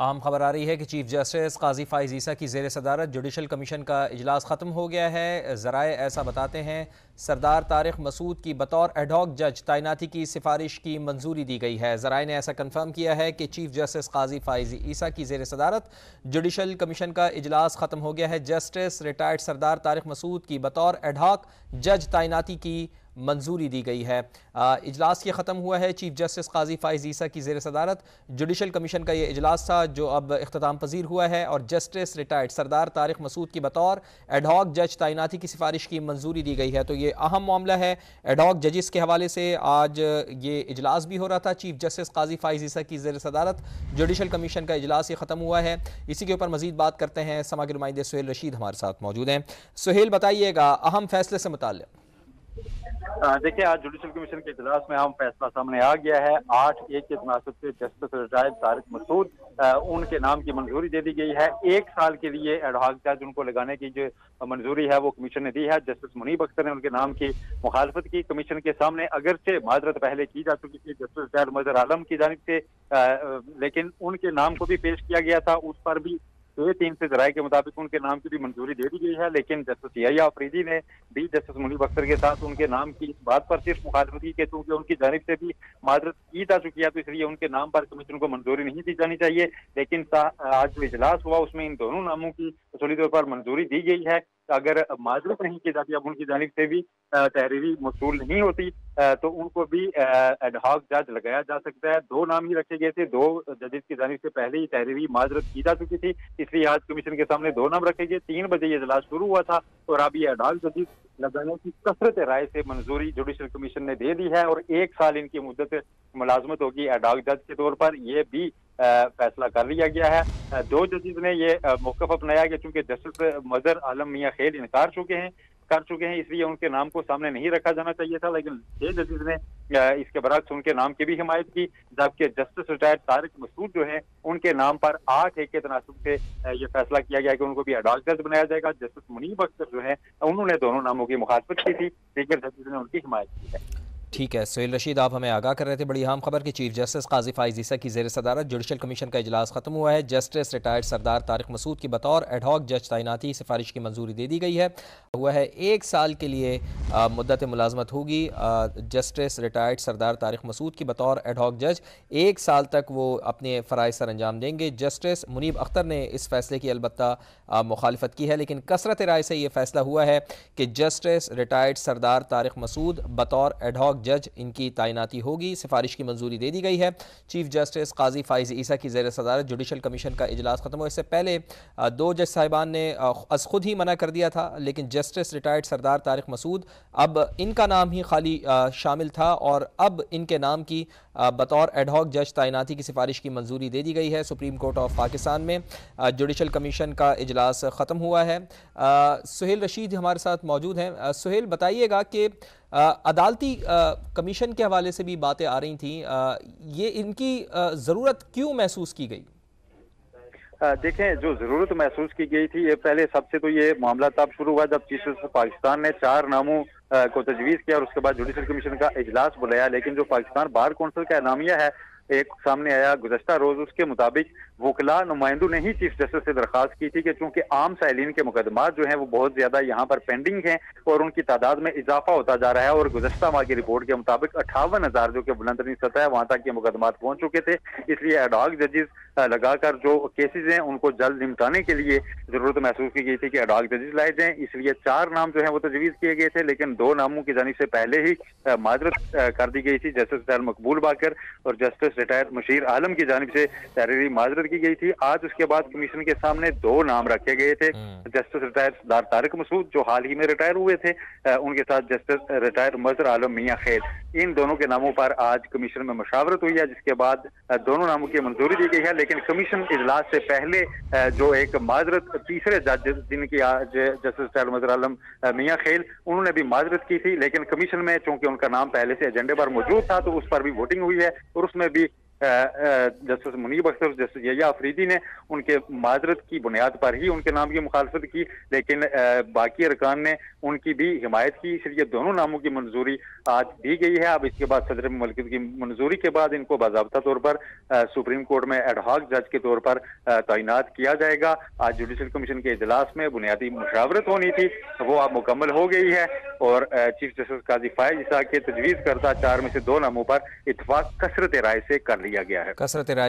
अहम खबर आ रही है कि चीफ जस्टिस काजी फाइज ईसा की ज़ेर सदारत जुडिशल कमीशन का इजलास ख़त्म हो गया है। ज़राए ऐसा बताते हैं सरदार तारिक मसूद की बतौर एडहॉक जज तैनाती की सिफारिश की मंजूरी दी गई है। ज़राए ने ऐसा कन्फर्म किया है कि चीफ जस्टिस काजी फाइज ईसा की ज़ेर सदारत जुडिशल कमीशन का इजलास ख़त्म हो गया है। जस्टिस रिटायर्ड सरदार तारिक मसूद की बतौर एडहॉक जज तैनाती की मंजूरी दी गई है। इजलास ये ख़त्म हुआ है चीफ जस्टिस काजी फाइज ईसा की ज़ेर सदारत जुडिशल कमीशन का ये इजलास था जो अब इख्तिताम पजीर हुआ है और जस्टिस रिटायर्ड सरदार तारिक मसूद की बतौर एडहॉक जज तैनाती की सिफारिश की मंजूरी दी गई है। तो ये अहम मामला है। एडहॉक जजिस के हवाले से आज ये इजलास भी हो रहा था। चीफ जस्टिस काजी फाइज ईसा की ज़ेर सदारत जुडिशल कमीशन का इजलास ये ख़त्म हुआ है। इसी के ऊपर मजीद बात करते हैं। समा के नुमाइंदे सुहेल रशीद हमारे साथ मौजूद हैं। सुहेल, बताइएगा अहम फैसले से मुताल्लिक़। देखिए, आज जुडिशल कमीशन के इजलास में अहम फैसला सामने आ गया है। 8-1 के तनासब से जस्टिस रिटायर्ड तारिक मसूद उनके नाम की मंजूरी दे दी गई है। 1 साल के लिए एडहॉक जज उनको लगाने की जो मंजूरी है वो कमीशन ने दी है। जस्टिस मुनीब अख्तर ने उनके नाम की मुखालफत की कमीशन के सामने, अगरचे माजरत पहले की जा चुकी थी जस्टिस रिटायर्ड मजहर आलम की जानिब से, लेकिन उनके नाम को भी पेश किया गया था। उस पर भी 3 से जराये के मुताबिक उनके नाम की भी मंजूरी दे दी गई है। लेकिन जस्टिस याहिया अफरीदी ने भी जस्टिस मुनीब अख्तर के साथ उनके नाम की इस बात पर सिर्फ मुखालफत की कि चूंकि उनकी जानिब से भी माजरत की जा चुकी है तो इसलिए उनके नाम पर कमीशन को मंजूरी नहीं दी जानी चाहिए। लेकिन आज जो इजलास हुआ उसमें इन दोनों नामों की असली तौर पर मंजूरी दी गई है। अगर माजरत नहीं की जाती, अब उनकी जानिब से भी तहरीरी मसूल नहीं होती तो उनको भी एडहॉक जज लगाया जा सकता है। 2 नाम ही रखे गए थे। 2 जजेस की जानिब से पहले ही तहरीरी माजरत की जा चुकी थी, इसलिए आज कमीशन के सामने 2 नाम रखे गए। 3 बजे ये इजलास शुरू हुआ था और अब ये एडहॉक जजेस लगाने की कसरत राय से मंजूरी जुडिशल कमीशन ने दे दी है और 1 साल इनकी मुद्दत मुलाजमत होगी एडहॉक जज के तौर पर। यह भी फैसला कर लिया गया है। 2 जजेस ने ये मौकफ अपनाया कि चूंकि जस्टिस मजहर आलम मियां खेल इनकार कर चुके हैं इसलिए उनके नाम को सामने नहीं रखा जाना चाहिए था। लेकिन 6 जजेस ने इसके बरक्स उनके नाम की भी हिमायत की, जबकि जस्टिस रिटायर्ड तारिक मसूद जो है उनके नाम पर 8-1 के तनासब से ये फैसला किया गया कि उनको भी एडहॉक जज बनाया जाएगा। जस्टिस मुनीब अख्तर जो है उन्होंने दोनों नामों की मुखालफत की थी, लेकिन जजेस ने उनकी हिमायत की है। ठीक है सुहेल रशीद, आप हमें आगाह कर रहे थे बड़ी अहम खबर कि चीफ जस्टिस काजी फाइज ईसा की ज़ेर सदारत जुडिशल कमीशन का इजलास खत्म हुआ है। जस्टिस रिटायर्ड सरदार तारिक मसूद की बतौर एडहॉक जज तैनाती सिफारिश की मंजूरी दे दी गई है। हुआ है 1 साल के लिए मुद्दत मुलाजमत होगी। जस्टिस रिटायर्ड सरदार तारिक मसूद की बतौर एडहॉक जज 1 साल तक वो अपने फ़राइज़ सर अंजाम देंगे। जस्टिस मुनीब अख्तर ने इस फैसले की अलबत्ता मुखालफत की है, लेकिन कसरत राय से ये फैसला हुआ है कि जस्टिस रिटायर्ड सरदार तारिक मसूद बतौर एडहॉक जज इनकी तैनाती होगी। सिफारिश की मंजूरी दे दी गई है। चीफ जस्टिस काजी फाइज ईसा की ज़ेर सदारत जुडिशल कमीशन का इजलास खत्म हुआ। इससे पहले 2 जज साहिबान ने अज खुद ही मना कर दिया था, लेकिन जस्टिस रिटायर्ड सरदार तारिक मसूद अब इनका नाम ही खाली शामिल था और अब इनके नाम की बतौर एडहॉक जज तैनाती की सिफारिश की मंजूरी दे दी गई है। सुप्रीम कोर्ट ऑफ पाकिस्तान में जुडिशल कमीशन का इजलास ख़त्म हुआ है। सुहेल रशीद हमारे साथ मौजूद हैं। सुहेल, बताइएगा कि अदालती कमीशन के हवाले से भी बातें आ रही थी, ये इनकी ज़रूरत क्यों महसूस की गई? देखें, जो जरूरत महसूस की गई थी, ये पहले सबसे तो ये मामला तब शुरू हुआ जब चीफ जस्टिस पाकिस्तान ने 4 नामों को तजवीज़ किया और उसके बाद जुडिशल कमीशन का इजलास बुलाया। लेकिन जो पाकिस्तान बार कौंसिल का एलामिया है एक सामने आया गुज़श्ता रोज, उसके मुताबिक वकला नुमाइंदों ने ही चीफ जस्टिस से दरखास्त की थी कि चूंकि आम साइलिन के मुकदमात जो हैं वो बहुत ज्यादा यहाँ पर पेंडिंग हैं और उनकी तादाद में इजाफा होता जा रहा है और गुज़श्ता माह की रिपोर्ट के मुताबिक 58,000 जो कि बुलंदतरीन सतह है वहां तक ये मुकदमात पहुंच चुके थे। इसलिए एडहॉक जजेस लगाकर जो केसेज हैं उनको जल्द निपटाने के लिए जरूरत महसूस की गई थी कि एडहॉक जजेस लाए जाएं। इसलिए 4 नाम जो है वो तजवीज़ किए गए थे, लेकिन 2 नामों की जानिब से पहले ही माजरत कर दी गई थी। जस्टिस मकबूल बाकर और जस्टिस रिटायर्ड मुशीर आलम की जानिब से तहरीरी माजरत की गई थी। आज उसके बाद कमीशन के सामने 2 नाम रखे गए थे। जस्टिस रिटायर्ड सरदार तारिक मसूद जो हाल ही में रिटायर हुए थे, उनके साथ जस्टिस रिटायर्ड मजहर आलम मियां खेल, इन दोनों के नामों पर आज कमीशन में मशावरत हुई है, जिसके बाद दोनों नामों की मंजूरी दी गई है। लेकिन कमीशन इजलास से पहले जो एक माजरत तीसरे जज जिनकी आज जस्टिस रिटायर्ड मजहर आलम मियां खेल, उन्होंने भी माजरत की थी, लेकिन कमीशन में चूंकि उनका नाम पहले से एजेंडे पर मौजूद था तो उस पर भी वोटिंग हुई है और उसमें भी जस्टिस मुनीब अख्तर, जस्टिस यहिया अफरीदी ने उनके माजरत की बुनियाद पर ही उनके नाम की मुखालफत की, लेकिन बाकी अरकान ने उनकी भी हिमायत की, इसलिए दोनों नामों की मंजूरी आज दी गई है। अब इसके बाद सदर मुमलिकत की मंजूरी के बाद इनको बाज़ाब्ता तौर पर सुप्रीम कोर्ट में एडहॉक जज के तौर पर तैनात किया जाएगा। आज जुडिशल कमीशन के इजलास में बुनियादी मुशावरत होनी थी, वो अब मुकम्मल हो गई है और चीफ जस्टिस काजी फायज इसाक के तजवीज़ करता 4 में से 2 नामों पर इत्तफाक कसरत राय से कर लिया गया है। कसरत